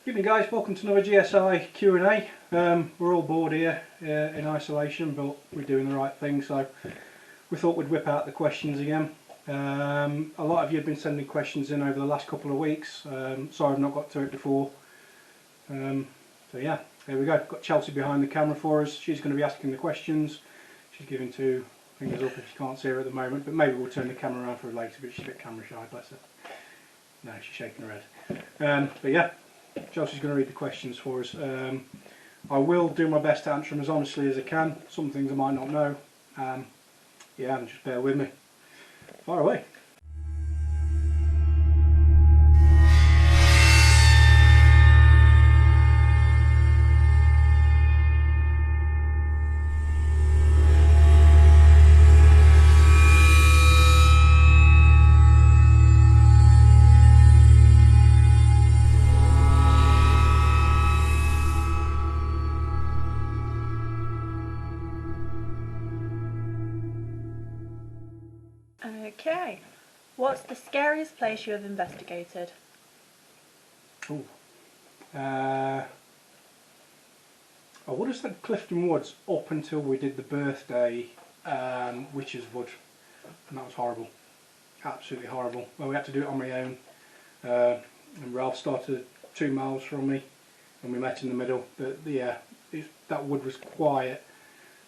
Evening guys, welcome to another GSI Q&A. We're all bored here in isolation, but we're doing the right thing, so we thought we'd whip out the questions again. A lot of you have been sending questions in over the last couple of weeks. Sorry I've not got to it before. So yeah, there we go. Got Chelsea behind the camera for us. She's going to be asking the questions. She's giving two fingers up if you can't see her at the moment, but maybe we'll turn the camera around for her later, but she's a bit camera shy, bless her. No, she's shaking her head. But yeah, Chelsea's going to read the questions for us. I will do my best to answer them as honestly as I can. Some things I might not know. Yeah, and just bear with me. Fire away. Okay, what's the scariest place you have investigated? Ooh. I would have said Clifton Woods up until we did the birthday Witch's Wood, and that was horrible, absolutely horrible. Well, we had to do it on my own, and Ralph started 2 miles from me, and we met in the middle. But yeah, that wood was quiet.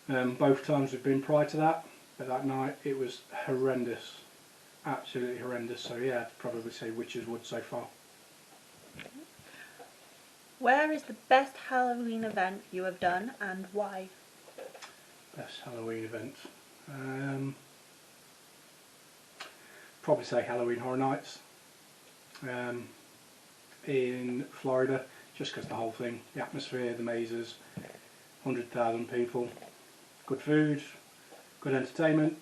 Both times we've been prior to that, but that night it was horrendous, absolutely horrendous. So yeah, I'd probably say Witch's Wood so far. Where is the best Halloween event you have done and why? Best Halloween event. Probably say Halloween Horror Nights in Florida, just because the whole thing, the atmosphere, the mazes, 100,000 people, good food, good entertainment,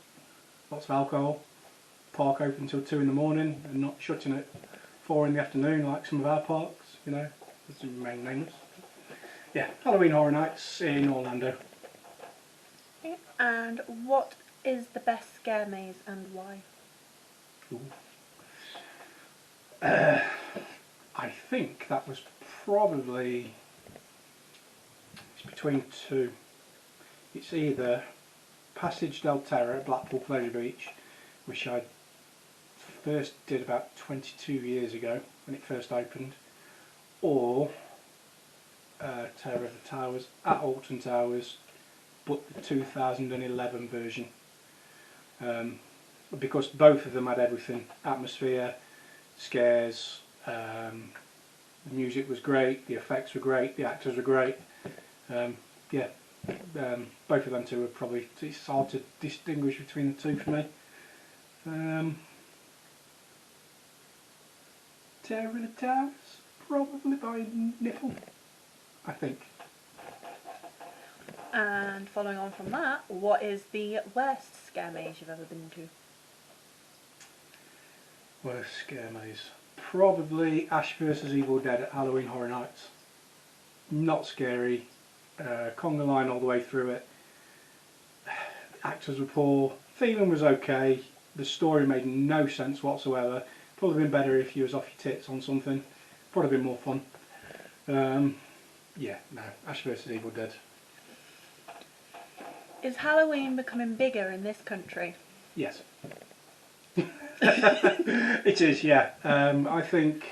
lots of alcohol, park open until 2 in the morning and not shutting at 4 in the afternoon like some of our parks, you know, that's the main names. Yeah, Halloween Horror Nights in Orlando. Okay. And what is the best scare maze and why? I think that was probably, it's between two. It's either Passage del Terror at Blackpool Pleasure Beach, which I first did about 22 years ago when it first opened, or Terror of the Towers at Alton Towers, but the 2011 version. Because both of them had everything: atmosphere, scares, the music was great, the effects were great, the actors were great. Yeah, both of them two are probably, it's hard to distinguish between the two for me. Terror of the Towers, probably by Niffle, I think. And following on from that, what is the worst scare maze you've ever been to? Worst scare maze. Probably Ash vs Evil Dead at Halloween Horror Nights. Not scary. Conga line all the way through it. Actors were poor. Feeling was okay. The story made no sense whatsoever. Probably been better if you was off your tits on something. Probably been more fun. Yeah, no. Ash vs Evil Dead. Is Halloween becoming bigger in this country? Yes. It is, yeah. I think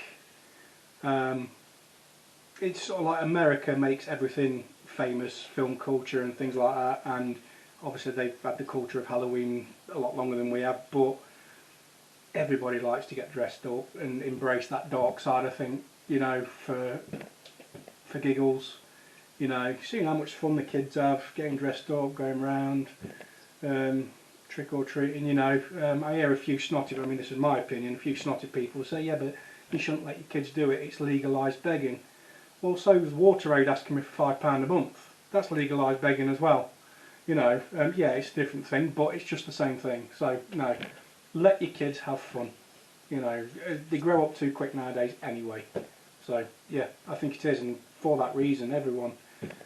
it's sort of like America makes everything famous, film culture and things like that, and obviously they've had the culture of Halloween a lot longer than we have, but everybody likes to get dressed up and embrace that dark side, I think, you know, for giggles. You know, seeing how much fun the kids have getting dressed up, going round, trick or treating, you know. I hear a few snotty, I mean this is my opinion, a few snotty people say, yeah, but you shouldn't let your kids do it, it's legalised begging. Well, so is WaterAid asking me for £5 a month. That's legalised begging as well. You know, yeah, it's a different thing, but it's just the same thing. So, no, let your kids have fun. You know, they grow up too quick nowadays anyway. So, yeah, I think it is, and for that reason, everyone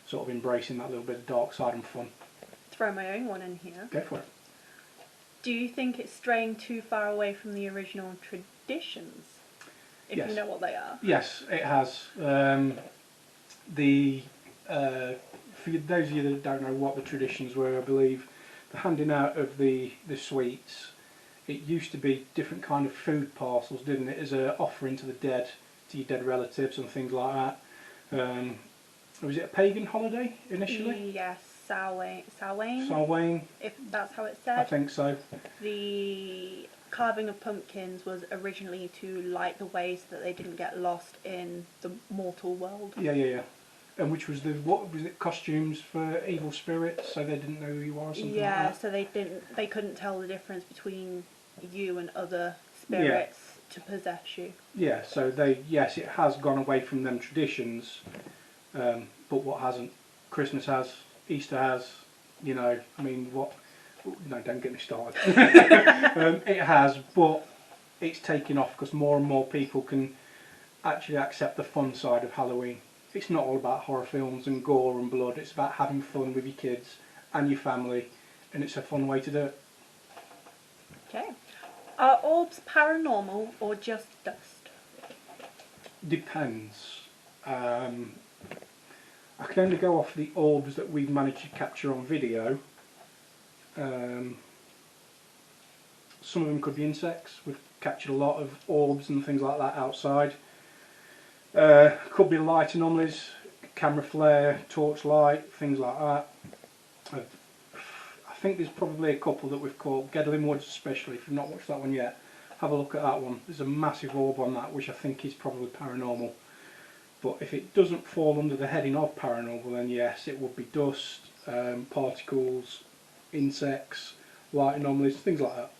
sort of embracing that little bit of dark side and fun. Throw my own one in here. Go for it. Do you think it's straying too far away from the original traditions? if Yes. you know what they are. Yes, it has. For those of you that don't know what the traditions were, I believe the handing out of the sweets. It used to be different kind of food parcels, didn't it, as an offering to the dead, to your dead relatives and things like that. Was it a pagan holiday initially? Yes, Samhain. Samhain, If that's how it's I said. think so. The carving of pumpkins was originally to light the way so that they didn't get lost in the mortal world. Yeah. And which was what was it? Costumes for evil spirits, so they didn't know who you are, or something like that. So they couldn't tell the difference between you and other spirits to possess you. Yeah, so yes, it has gone away from them traditions, but what hasn't? Christmas has, Easter has, I mean, what? No, don't get me started. It has, but it's taking off because more and more people can actually accept the fun side of Halloween. It's not all about horror films and gore and blood, it's about having fun with your kids and your family, and it's a fun way to do it. Okay. Are orbs paranormal or just dust? Depends. I can only go off the orbs that we've managed to capture on video. Some of them could be insects. We've captured a lot of orbs and things like that outside. Could be light anomalies, camera flare, torchlight, things like that. I think there's probably a couple that we've caught, Gedling Woods especially. If you've not watched that one yet, have a look at that one. There's a massive orb on that, which I think is probably paranormal. But if it doesn't fall under the heading of paranormal, then yes, it would be dust, particles, insects, light anomalies, things like that.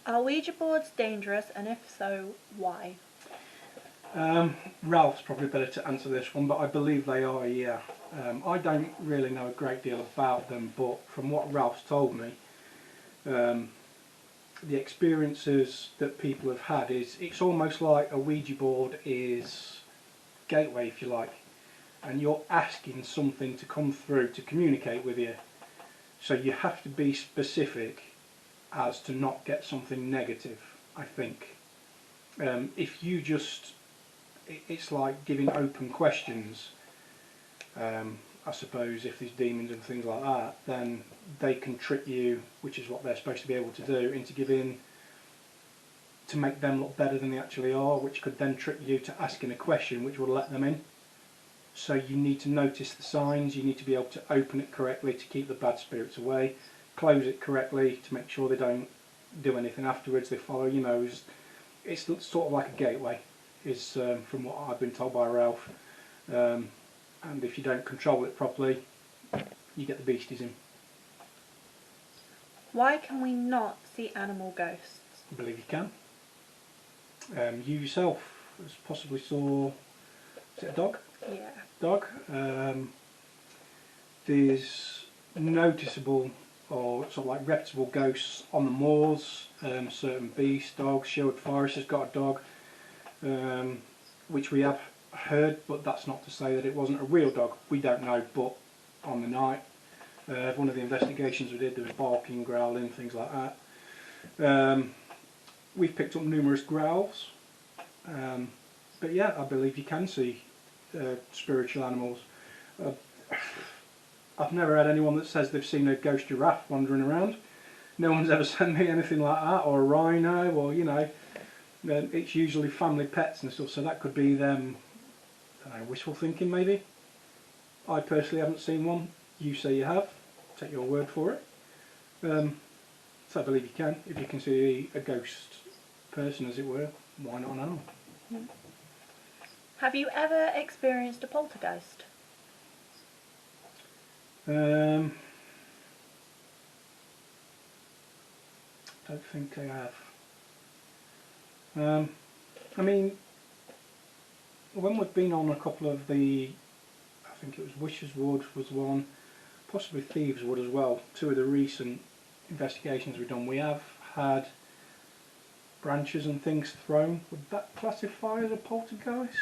Are Ouija boards dangerous, and if so, why? Ralph's probably better to answer this one, but I believe they are, yeah. I don't really know a great deal about them, but from what Ralph's told me, the experiences that people have had is, it's almost like a Ouija board is gateway, if you like, and you're asking something to come through to communicate with you. So you have to be specific as to not get something negative, I think. If you just, it's like giving open questions. I suppose if there's demons and things like that, then they can trick you, which is what they're supposed to be able to do, into giving, to make them look better than they actually are, which could then trick you to asking a question which will let them in. So you need to notice the signs, you need to be able to open it correctly to keep the bad spirits away, close it correctly to make sure they don't do anything afterwards, they follow your nose. It's sort of like a gateway, is from what I've been told by Ralph. And if you don't control it properly, you get the beasties in. Why can we not see animal ghosts? I believe you can. You yourself possibly saw, is it a dog? Yeah. Dog. There's noticeable or sort of like reputable ghosts on the moors. Certain beasts, dogs. Sherwood Forest has got a dog, which we have heard, but that's not to say that it wasn't a real dog. We don't know, but on the night, one of the investigations we did, there was barking, growling, things like that. We've picked up numerous growls, but yeah, I believe you can see spiritual animals. I've never had anyone that says they've seen a ghost giraffe wandering around. No one's ever sent me anything like that, or a rhino, or it's usually family pets and stuff, so that could be them, I don't know, wishful thinking maybe. I personally haven't seen one. You say you have. Take your word for it. So I believe you can. If you can see a ghost person, as it were, why not an animal? Have you ever experienced a poltergeist? Don't think I have. I mean, when we've been on a couple of the, I think it was Wish's Wood was one, possibly Thieves Wood as well, two of the recent investigations we've done, we have had branches and things thrown. Would that classify as a poltergeist?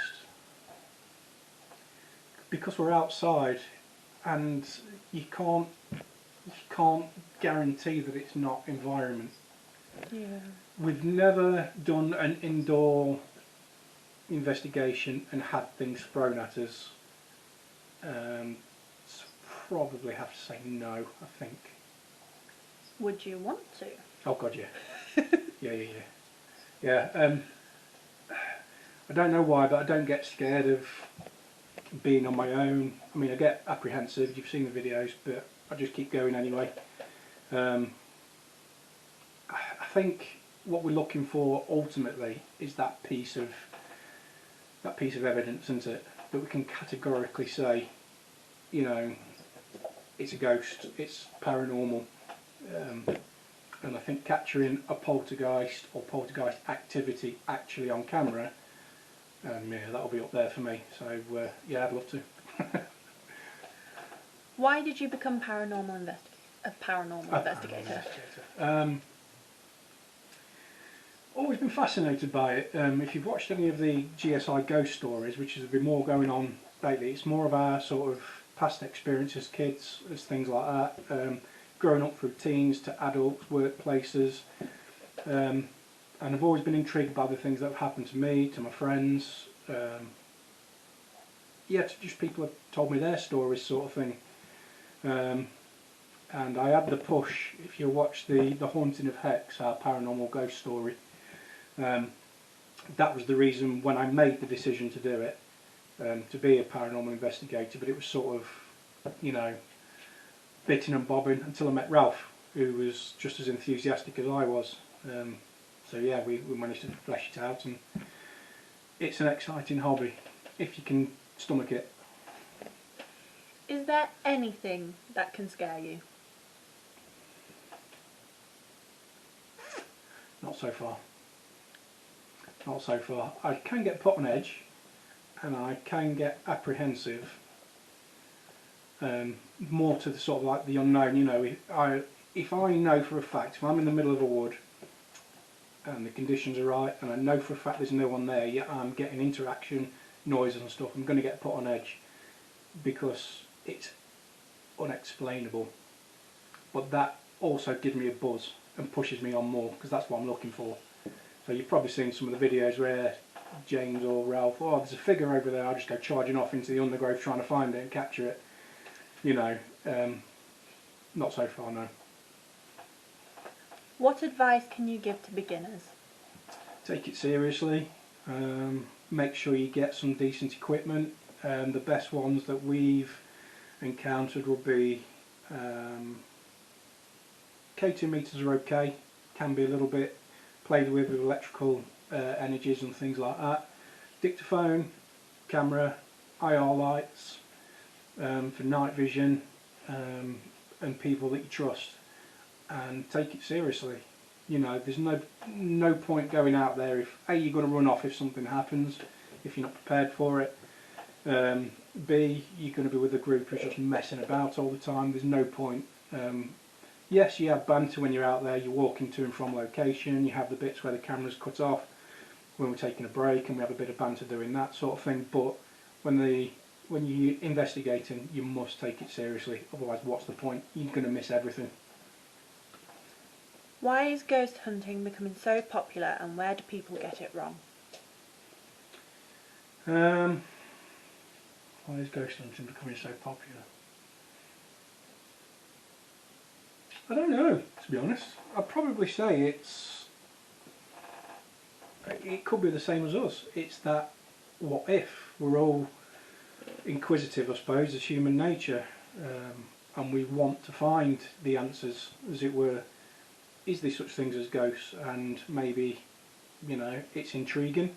Because we're outside and you can't guarantee that it's not environment. Yeah. We've never done an indoor investigation and had things thrown at us. So probably have to say no, I think. Would you want to? Oh God, yeah. Yeah. Yeah, I don't know why, but I don't get scared of being on my own. I mean, I get apprehensive, you've seen the videos, but I just keep going anyway. I think what we're looking for ultimately is that piece of evidence, isn't it? That we can categorically say, you know, it's a ghost, it's paranormal. And I think capturing a poltergeist or poltergeist activity actually on camera, yeah, that'll be up there for me. So yeah, I'd love to. Why did you become a paranormal investigator? Always been fascinated by it. If you've watched any of the G.S.I ghost stories, which has been more going on lately, it's more of our sort of past experience as kids, as things like that. Growing up through teens to adults, workplaces. And I've always been intrigued by the things that have happened to me, to my friends. Yeah, to just people have told me their stories, sort of thing. And I had the push, if you watch the Haunting of Hex, our paranormal ghost story, that was the reason when I made the decision to do it, to be a paranormal investigator, but it was sort of, you know, bitten and bobbing until I met Ralph, who was just as enthusiastic as I was. So yeah, we managed to flesh it out, and it's an exciting hobby, if you can stomach it. Is there anything that can scare you? Not so far. Not so far. I can get put on edge, and I can get apprehensive. More to the sort of like the unknown. You know, if I know for a fact, if I'm in the middle of a wood and the conditions are right, and I know for a fact there's no one there, yet I'm getting interaction, noises and stuff, I'm going to get put on edge because it's unexplainable. But that also gives me a buzz and pushes me on more, because that's what I'm looking for. So you've probably seen some of the videos where James or Ralph, oh, there's a figure over there, I'll just go charging off into the undergrowth trying to find it and capture it. You know, not so far, no. What advice can you give to beginners? Take it seriously. Make sure you get some decent equipment. The best ones that we've encountered will be K2 meters are okay, can be a little bit played with electrical energies and things like that. Dictaphone, camera, IR lights for night vision, and people that you trust, and take it seriously. You know, there's no point going out there if A, you're going to run off if something happens, if you're not prepared for it. B, you're going to be with a group who's just messing about all the time. There's no point. Yes, you have banter when you're out there, you're walking to and from location, you have the bits where the camera's cut off, when we're taking a break, and we have a bit of banter doing that sort of thing, but when you're investigating, you must take it seriously, otherwise what's the point? You're going to miss everything. Why is ghost hunting becoming so popular, and where do people get it wrong? Why is ghost hunting becoming so popular? I don't know, to be honest. I'd probably say it could be the same as us. It's that what if. We're all inquisitive, I suppose, as human nature, and we want to find the answers, as it were. Is there such things as ghosts? And maybe, you know, it's intriguing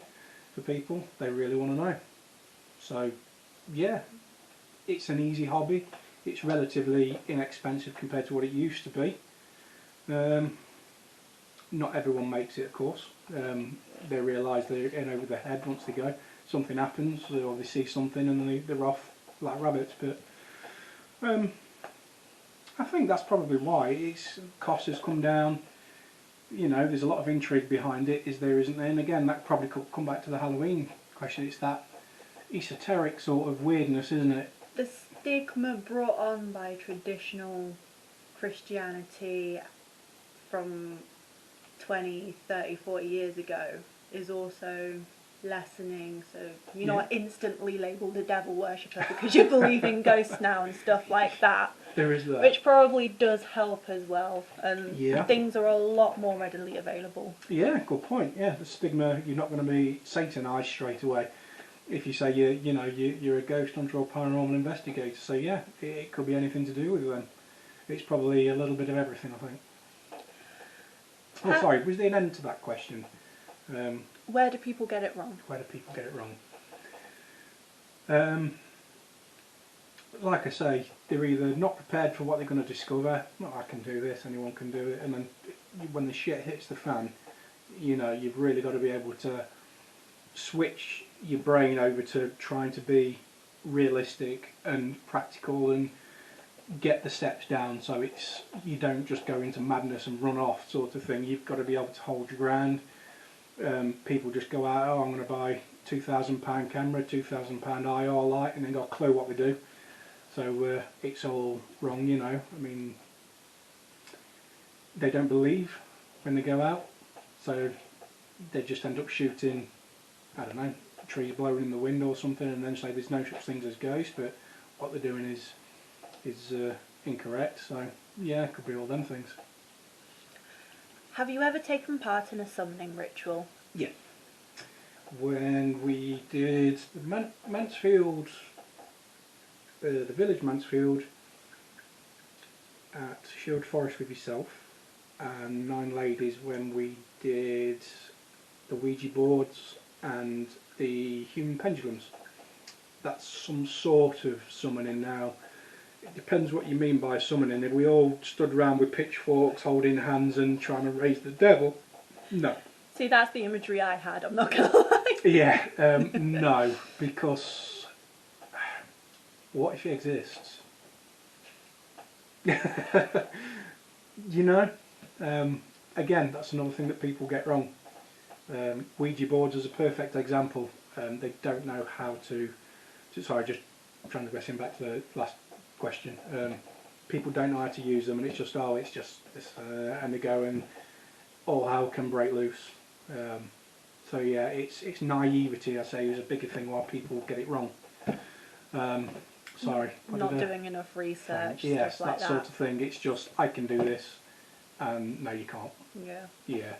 for people. They really want to know. So, yeah, it's an easy hobby. It's relatively inexpensive compared to what it used to be. Not everyone makes it, of course. They realise they're in over their head once they go. Something happens, or they see something and they're off like rabbits. But I think that's probably why. Cost has come down. You know, there's a lot of intrigue behind it. Is there, isn't there? And again, that probably could come back to the Halloween question. It's that esoteric sort of weirdness, isn't it? The stigma brought on by traditional Christianity from 20, 30, 40 years ago is also lessening, so you're Yeah. not instantly labelled a devil worshipper because you believe in ghosts now and stuff like that. There is that. Which probably does help as well, and Yeah. things are a lot more readily available. Yeah, good point. Yeah, the stigma, you're not going to be satanised straight away. If you say you're a ghost hunter or paranormal investigator, so yeah, it could be anything to do with them. It's probably a little bit of everything, I think. Oh, sorry, was there an end to that question? Where do people get it wrong? Where do people get it wrong? Like I say, they're either not prepared for what they're going to discover. No, I can do this, anyone can do it. And then when the shit hits the fan, you've really got to be able to switch your brain over to trying to be realistic and practical and get the steps down, so you don't just go into madness and run off sort of thing. You've got to be able to hold your ground. People just go out, I'm going to buy £2,000 camera, £2,000 IR light, and then got a clue what they do. So it's all wrong, I mean, they don't believe when they go out, so they just end up shooting, I don't know, trees blowing in the wind or something, and then say there's no such things as ghosts, but what they're doing is incorrect. So yeah, it could be all them things. Have you ever taken part in a summoning ritual? Yeah. When we did the Mansfield, the village Mansfield at Shield Forest with yourself and 9 ladies, when we did the Ouija boards and the human pendulums. That's some sort of summoning now. It depends what you mean by summoning. If we all stood around with pitchforks holding hands and trying to raise the devil, no. See, that's the imagery I had, I'm not going to lie. Yeah, no, because what if it exists? Again, that's another thing that people get wrong. Ouija boards is a perfect example. They don't know how to... Sorry, just transgressing back to the last question. People don't know how to use them, and it's just this, and they go and all hell can break loose. So yeah, it's naivety, I say, is a bigger thing why people get it wrong. Sorry. Not doing enough research, yes, stuff like that sort of thing. It's just, I can do this, and no, you can't. Yeah. Yeah.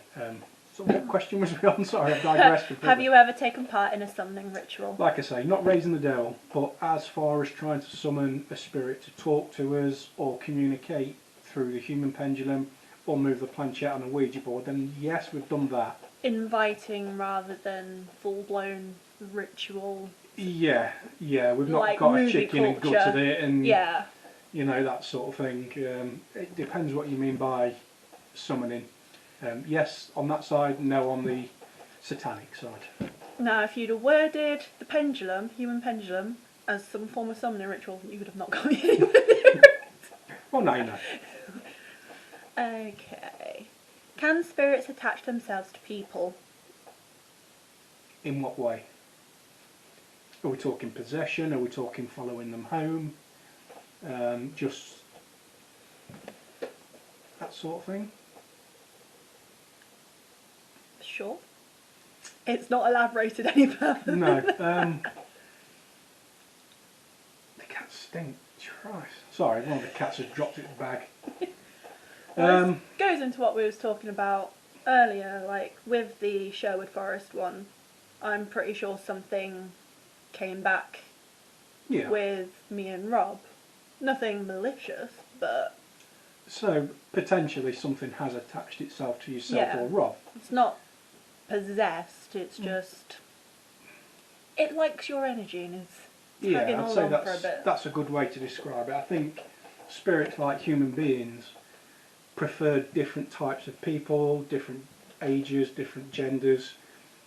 So what question was we on? Sorry, I've digressed. Have you ever taken part in a summoning ritual? Like I say, not raising the devil, but as far as trying to summon a spirit to talk to us or communicate through the human pendulum or move the planchette on a Ouija board, then yes, we've done that. Inviting rather than full-blown ritual. Yeah, we've not like got a chicken and gutted it and yeah, that sort of thing. It depends what you mean by summoning. Yes, on that side, no on the satanic side. Now, if you'd have worded the pendulum, human pendulum, as some form of summoning ritual, you would have not got me anywhere near it. Well, now you know. Okay. Can spirits attach themselves to people? In what way? Are we talking possession? Are we talking following them home? Just that sort of thing? Sure. It's not elaborated any further. No. The cats stink. Christ. Sorry, one of the cats has dropped its bag. Well, this goes into what we was talking about earlier, like with the Sherwood Forest one. I'm pretty sure something came back with me and Rob. Nothing malicious, but... So, potentially something has attached itself to yourself or Rob. It's not possessed, it's just... It likes your energy and is tagging I'd along say for a bit. that's a good way to describe it. I think spirits, like human beings, prefer different types of people, different ages, different genders.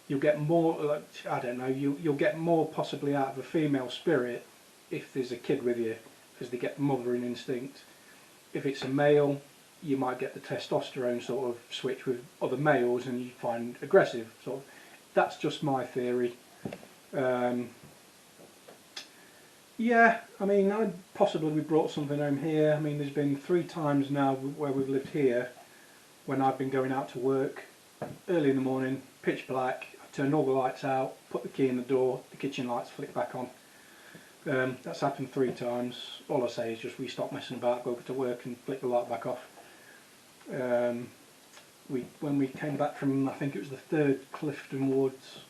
You'll get more, I don't know, you'll get more possibly out of a female spirit if there's a kid with you, because they get mothering instinct. If it's a male, you might get the testosterone sort of switch with other males and you find aggressive. Sort of. That's just my theory. Yeah, I mean, possibly we brought something home here. I mean, there's been 3 times now where we've lived here when I've been going out to work early in the morning, pitch black, I've turned all the lights out, put the key in the door, the kitchen lights flick back on. That's happened 3 times. All I say is just we stop messing about, go to work and flick the light back off. When we came back from, I think it was the 3rd Clifton Woods,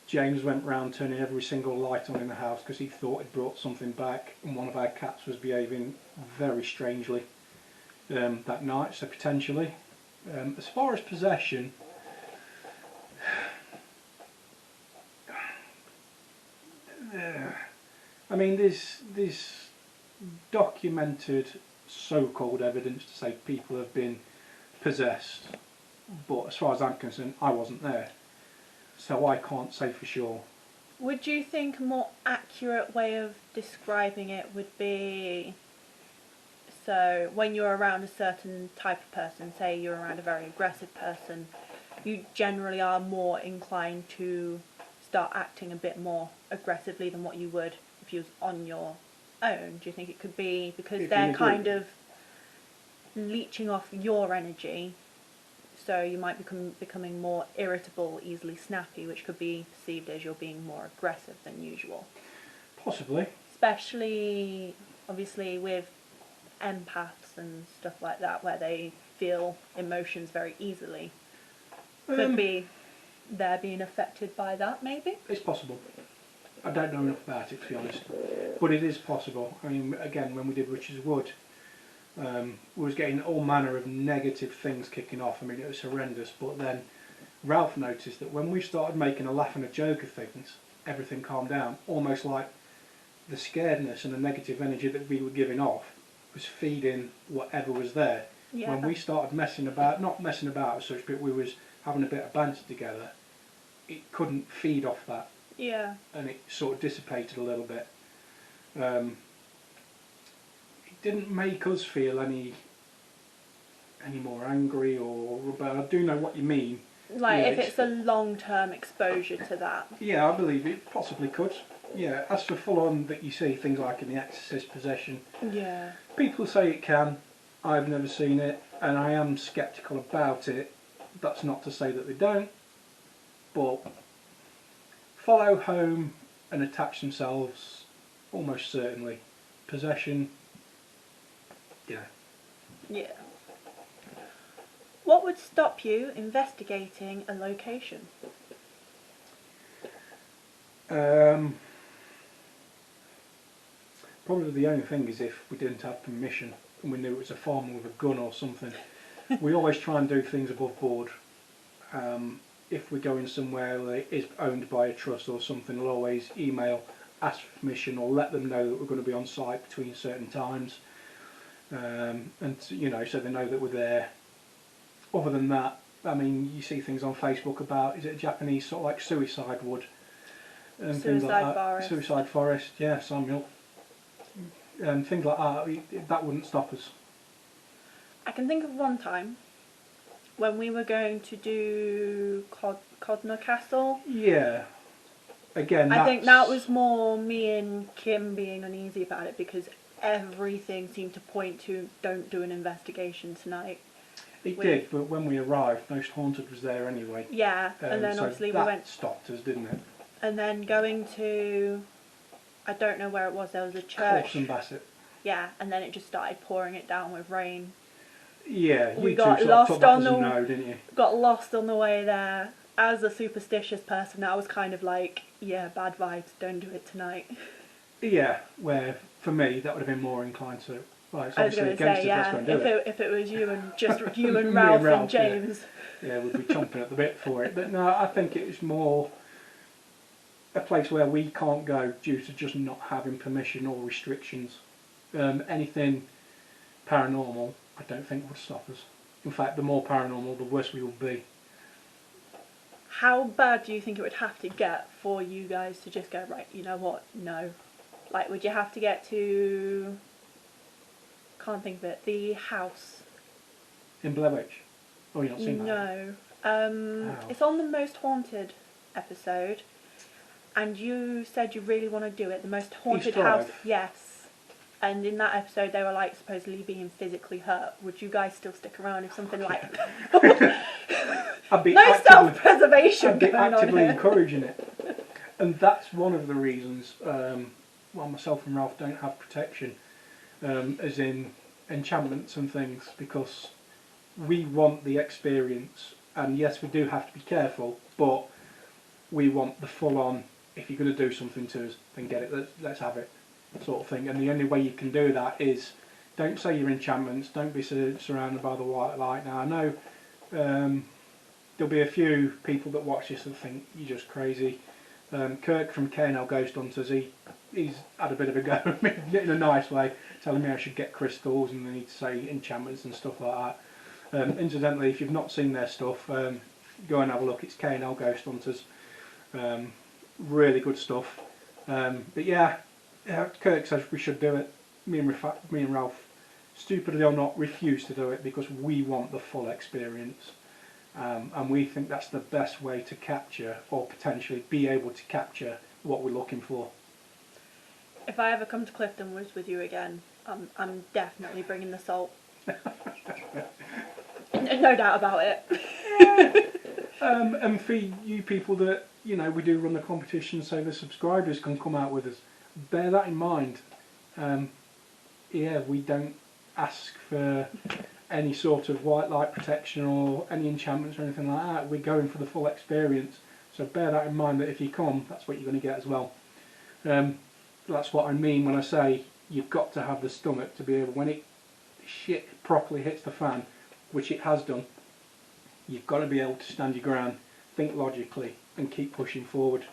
James went round turning every single light on in the house because he thought he'd brought something back, and one of our cats was behaving very strangely that night, so potentially. As far as possession, I mean, there's documented so-called evidence to say people have been possessed, but as far as I'm concerned, I wasn't there, so I can't say for sure. Would you think a more accurate way of describing it would be, so when you're around a certain type of person, say you're around a very aggressive person, you generally are more inclined to start acting a bit more aggressively than what you would if you was on your own? Do you think it could be because they're kind of leeching off your energy, so you might becoming more irritable, easily snappy, which could be perceived as you're being more aggressive than usual? Possibly. Especially, obviously, with empaths and stuff like that, where they feel emotions very easily. Could be they're being affected by that, maybe? It's possible. I don't know enough about it, to be honest, but it is possible. I mean, again, when we did Richard's Wood, we was getting all manner of negative things kicking off. I mean, it was horrendous, but then Ralph noticed that when we started making a laugh and a joke of things, everything calmed down, almost like the scaredness and the negative energy that we were giving off was feeding whatever was there. Yeah. When we started messing about, not messing about as such, but we was having a bit of banter together, it couldn't feed off that. Yeah. And it sort of dissipated a little bit. It didn't make us feel any more angry but I do know what you mean. Like, if it's a long-term exposure to that. Yeah, I believe it possibly could. Yeah, as for full-on that you see things like in The Exorcist, possession. Yeah. People say it can. I've never seen it, and I am sceptical about it. That's not to say that they don't, but follow home and attach themselves, almost certainly. Possession, yeah. Yeah. What would stop you investigating a location? Probably the only thing is if we didn't have permission and we knew it was a farmer with a gun or something. We always try and do things above board. If we're going somewhere that is owned by a trust or something, we'll always email, ask for permission, or let them know that we're going to be on site between certain times, and you know, so they know that we're there. Other than that, I mean, you see things on Facebook about, is it a Japanese sort of like suicide wood and things like that. Forest. Suicide forest, yeah, Samuel. And things like that, that wouldn't stop us. I can think of one time when we were going to do Codner Castle. Yeah. Again, I think that was more me and Kim being uneasy about it because everything seemed to point to don't do an investigation tonight. It did, but when we arrived, Most Haunted was there anyway. Yeah, and then so obviously that we went. Stopped us, didn't it? And then going to, I don't know where it was. There was a church. Corson Bassett. Yeah, and then it just started pouring it down with rain. Yeah, we you got two lost took that on as the a no, didn't you? Got lost on the way there. As a superstitious person, I was kind of like, yeah, bad vibes. Don't do it tonight. Yeah, where for me that would have been more inclined to. Well, it's I was obviously going to against say, us. Let's go and do it. If it was you and just you and Me Ralph and yeah. James. Yeah, we'd be chomping at the bit for it. But no, I think it's more a place where we can't go due to just not having permission or restrictions. Anything paranormal, I don't think would stop us. In fact, the more paranormal, the worse we will be. How bad do you think it would have to get for you guys to just go, right, you know what, no? Like, would you have to get to, can't think of it, the house? In Blair Witch? Oh, you've not seen that? No. It's on the Most Haunted episode, and you said you really want to do it, the Most Haunted East house. Drive? Yes. and in that episode they were like supposedly being physically hurt, would you guys still stick around if something like I'd be no self-preservation going on actively here. encouraging it. And that's one of the reasons why myself and Ralph don't have protection, as in enchantments and things, because we want the experience. And yes, we do have to be careful, but we want the full-on, if you're going to do something to us, then get it, let's have it, sort of thing. And the only way you can do that is, don't say your enchantments, don't be surrounded by the white light. Now, I know there'll be a few people that watch this and think, you're just crazy. Kirk from K&L Ghost Hunters, he's had a bit of a go at me in a nice way, telling me I should get crystals and I need to say enchantments and stuff like that. Incidentally, if you've not seen their stuff, go and have a look. It's K&L Ghost Hunters. Really good stuff. But yeah, Kirk says we should do it. Me and Ralph, stupidly or not, refuse to do it because we want the full experience. And we think that's the best way to capture, or potentially be able to capture, what we're looking for. If I ever come to Clifton Woods with you again, I'm definitely bringing the salt. No doubt about it. And for you people that, we do run the competition so the subscribers can come out with us, bear that in mind. We don't ask for any sort of white light protection or any enchantments or anything like that. We're going for the full experience, so bear that in mind, that if you come, that's what you're going to get as well. That's what I mean when I say you've got to have the stomach to be able, when shit properly hits the fan, which it has done, you've got to be able to stand your ground, think logically and keep pushing forward.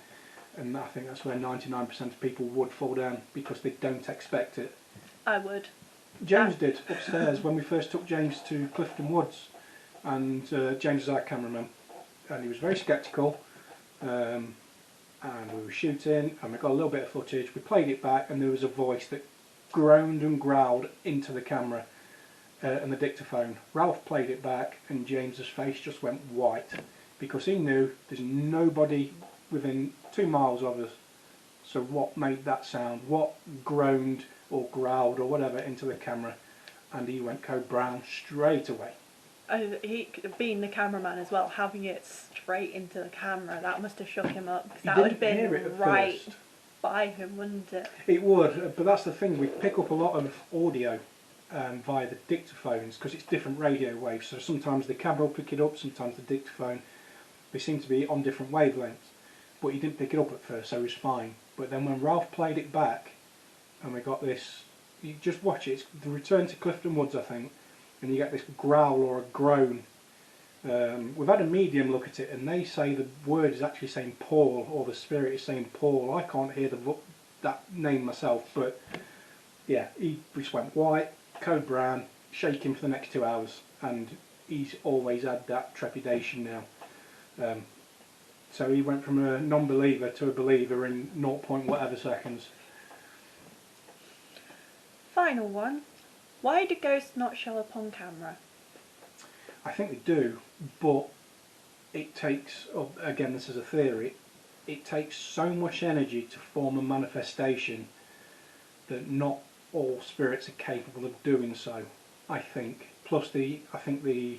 And I think that's where 99% of people would fall down, because they don't expect it. I would. James did upstairs when we first took James to Clifton Woods, and James is our cameraman, and he was very sceptical, and we were shooting and we got a little bit of footage, we played it back, and there was a voice that groaned and growled into the camera and the dictaphone. Ralph played it back and James's face just went white, because he knew there's nobody within 2 miles of us. So what made that sound? What groaned or growled or whatever into the camera? And he went code brown straight away. He, being the cameraman as well, having it straight into the camera, that must have shook him up, because He that would have didn't hear been it right first. by him, wouldn't it? It would, but that's the thing, we pick up a lot of audio via the dictaphones, because it's different radio waves. So sometimes the camera will pick it up, sometimes the dictaphone. They seem to be on different wavelengths. But he didn't pick it up at first, so he was fine. But then when Ralph played it back, and we got this, you just watch it, it's the Return to Clifton Woods, I think, and you get this growl or a groan. We've had a medium look at it, and they say the word is actually saying Paul, or the spirit is saying Paul. I can't hear that name myself, but yeah, he just went white, code brown, shaking for the next 2 hours, and he's always had that trepidation now. So he went from a non-believer to a believer in 0. whatever seconds. Final one. Why do ghosts not show up on camera? I think they do, but it takes, again this is a theory, it takes so much energy to form a manifestation that not all spirits are capable of doing so, I think. Plus I think the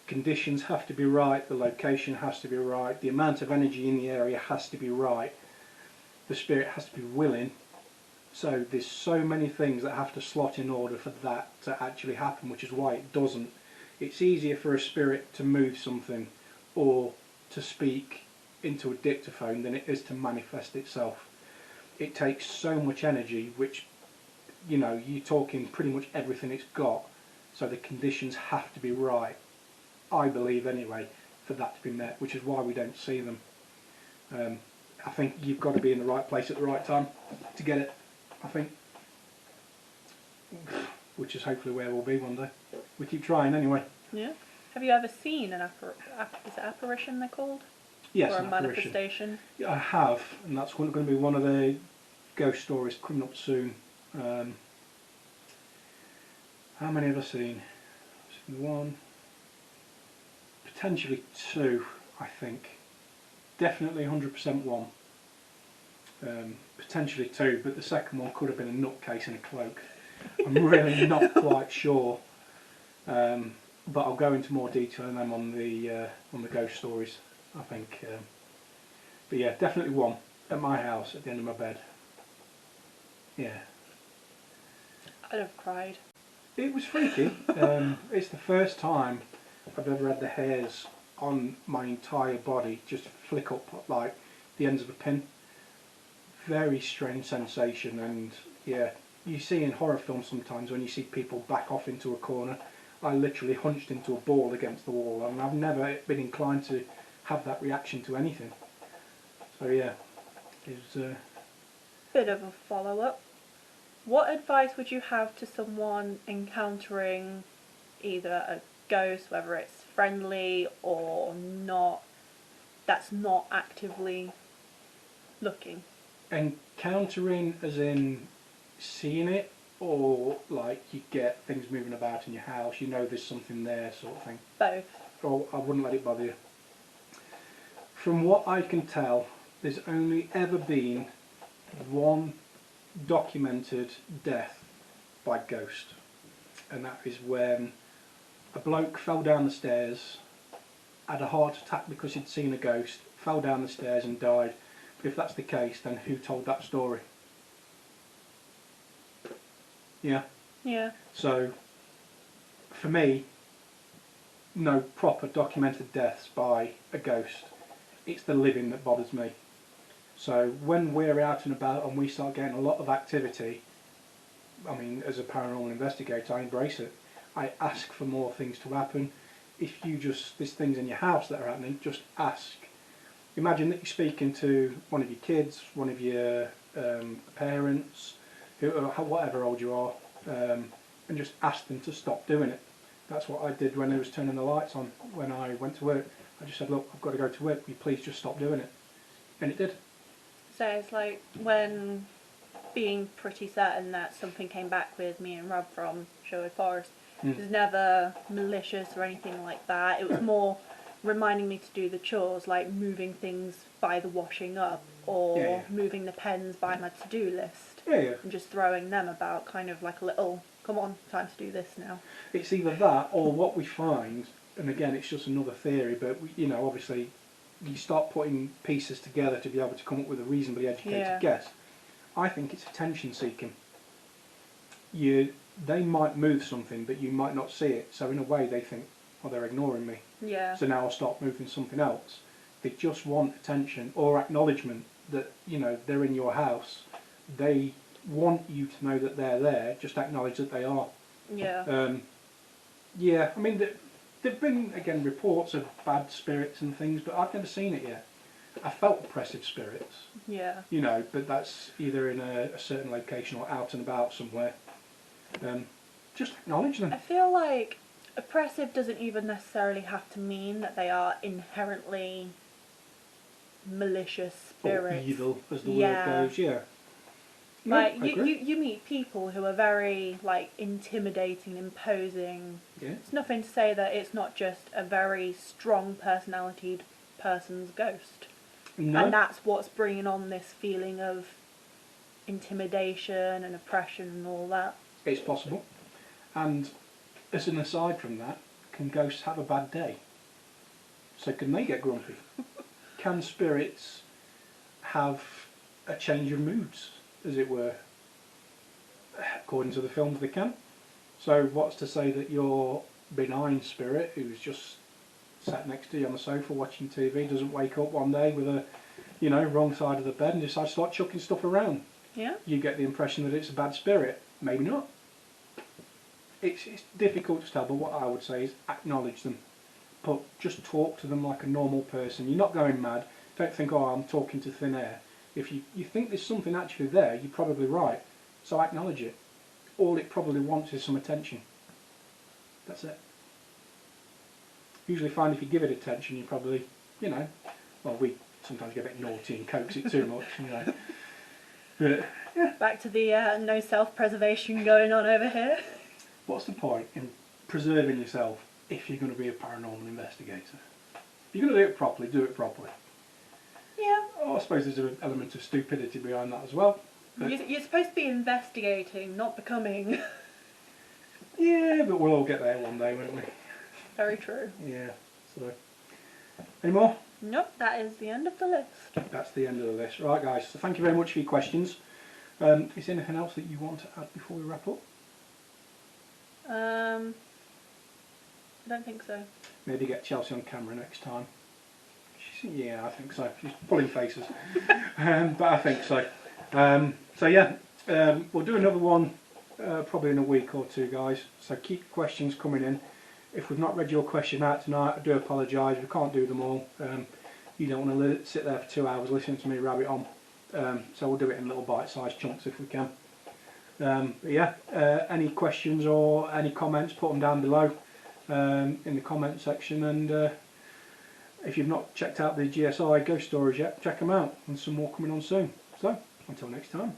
conditions have to be right, the location has to be right, the amount of energy in the area has to be right, the spirit has to be willing. So there's so many things that have to slot in order for that to actually happen, which is why it doesn't. It's easier for a spirit to move something or to speak into a dictaphone than it is to manifest itself. It takes so much energy, which, you're talking pretty much everything it's got, so the conditions have to be right, I believe anyway, for that to be met, which is why we don't see them. I think you've got to be in the right place at the right time to get it, I think. Which is hopefully where we'll be one day. We keep trying anyway. Yeah. Have you ever seen an is it apparition they're called? Yes, or a an apparition. manifestation? Yeah, I have, and that's going to be one of the ghost stories coming up soon. How many have I seen? I've seen 1, potentially 2, I think. Definitely 100% 1. Potentially 2, but the second one could have been a nutcase in a cloak. I'm really not quite sure. But I'll go into more detail on them on the ghost stories, I think. But yeah, definitely one at my house at the end of my bed. Yeah. I'd have cried. It was freaky. It's the first time I've ever had the hairs on my entire body just flick up like the ends of a pin. Very strange sensation, and yeah, you see in horror films sometimes when you see people back off into a corner. I literally hunched into a ball against the wall, and I've never been inclined to have that reaction to anything. So yeah, it was bit of a follow-up. What advice would you have to someone encountering either a ghost, whether it's friendly or not, that's not actively looking? encountering as in seeing it, or like you get things moving about in your house, you know there's something there sort of thing? Both. Oh, I wouldn't let it bother you. From what I can tell, there's only ever been one documented death by ghost, and that is when a bloke fell down the stairs, had a heart attack because he'd seen a ghost, fell down the stairs and died. But if that's the case, then who told that story? Yeah? Yeah. So, for me, no proper documented deaths by a ghost. It's the living that bothers me. So when we're out and about and we start getting a lot of activity, I mean, as a paranormal investigator, I embrace it. I ask for more things to happen. If there's things in your house that are happening, just ask. Imagine that you're speaking to one of your kids, one of your parents, whatever old you are, and just ask them to stop doing it. That's what I did when I was turning the lights on when I went to work. I just said, look, I've got to go to work, will you please just stop doing it? And it did. So it's like when being pretty certain that something came back with me and Rob from Sherwood Forest. It was never malicious or anything like that. It was more reminding me to do the chores, like moving things by the washing up or moving the pens by my to-do list. And just throwing them about, kind of like a little, come on, time to do this now. It's either that or what we find, and again it's just another theory, but obviously you start putting pieces together to be able to come up with a reasonably educated guess. I think it's attention seeking. They might move something, but you might not see it. So in a way, they think, "Oh, they're ignoring me. Yeah. So now I'll start moving something else." They just want attention or acknowledgement that they're in your house. They want you to know that they're there. Just acknowledge that they are. Yeah. Yeah. I mean, there've been again reports of bad spirits and things, but I've never seen it yet. I felt oppressive spirits. Yeah. But that's either in a certain location or out and about somewhere. Just acknowledge them. I feel like oppressive doesn't even necessarily have to mean that they are inherently malicious spirits. Or evil, as the word goes, yeah. No, like, you meet people who are very, like, intimidating, imposing. Yeah. It's nothing to say that it's not just a very strong personality person's ghost. No. And that's what's bringing on this feeling of intimidation and oppression and all that. It's possible. And as an aside from that, can ghosts have a bad day? So can they get grumpy? Can spirits have a change of moods, as it were? According to the films, they can. So what's to say that your benign spirit, who's just sat next to you on the sofa watching TV, doesn't wake up one day with a, wrong side of the bed and decides to start chucking stuff around? Yeah. You get the impression that it's a bad spirit. Maybe not. It's difficult to tell, but what I would say is acknowledge them. But just talk to them like a normal person. You're not going mad. Don't think, oh, I'm talking to thin air. If you think there's something actually there, you're probably right. So acknowledge it. All it probably wants is some attention. That's it. Usually find if you give it attention, you probably, well, we sometimes get a bit naughty and coax it too much, But, yeah. Back to the no self-preservation going on over here. What's the point in preserving yourself if you're going to be a paranormal investigator? If you're going to do it properly, do it properly. Yeah. Oh, I suppose there's an element of stupidity behind that as well. You're supposed to be investigating, not becoming. Yeah, but we'll all get there one day, won't we? Very true. Yeah. So, any more? Nope, that is the end of the list. That's the end of the list. Right, guys. So thank you very much for your questions. Is there anything else that you want to add before we wrap up? I don't think so. Maybe get Chelsea on camera next time. Yeah, I think so. She's pulling faces. But I think so. So yeah, we'll do another one probably in a week or two, guys. So keep questions coming in. If we've not read your question out tonight, I do apologise. We can't do them all. You don't want to sit there for 2 hours listening to me rabbit on. So we'll do it in little bite-sized chunks if we can. But yeah, any questions or any comments, put them down below in the comment section. And if you've not checked out the G.S.I. ghost stories yet, check them out. And some more coming on soon. So, until next time.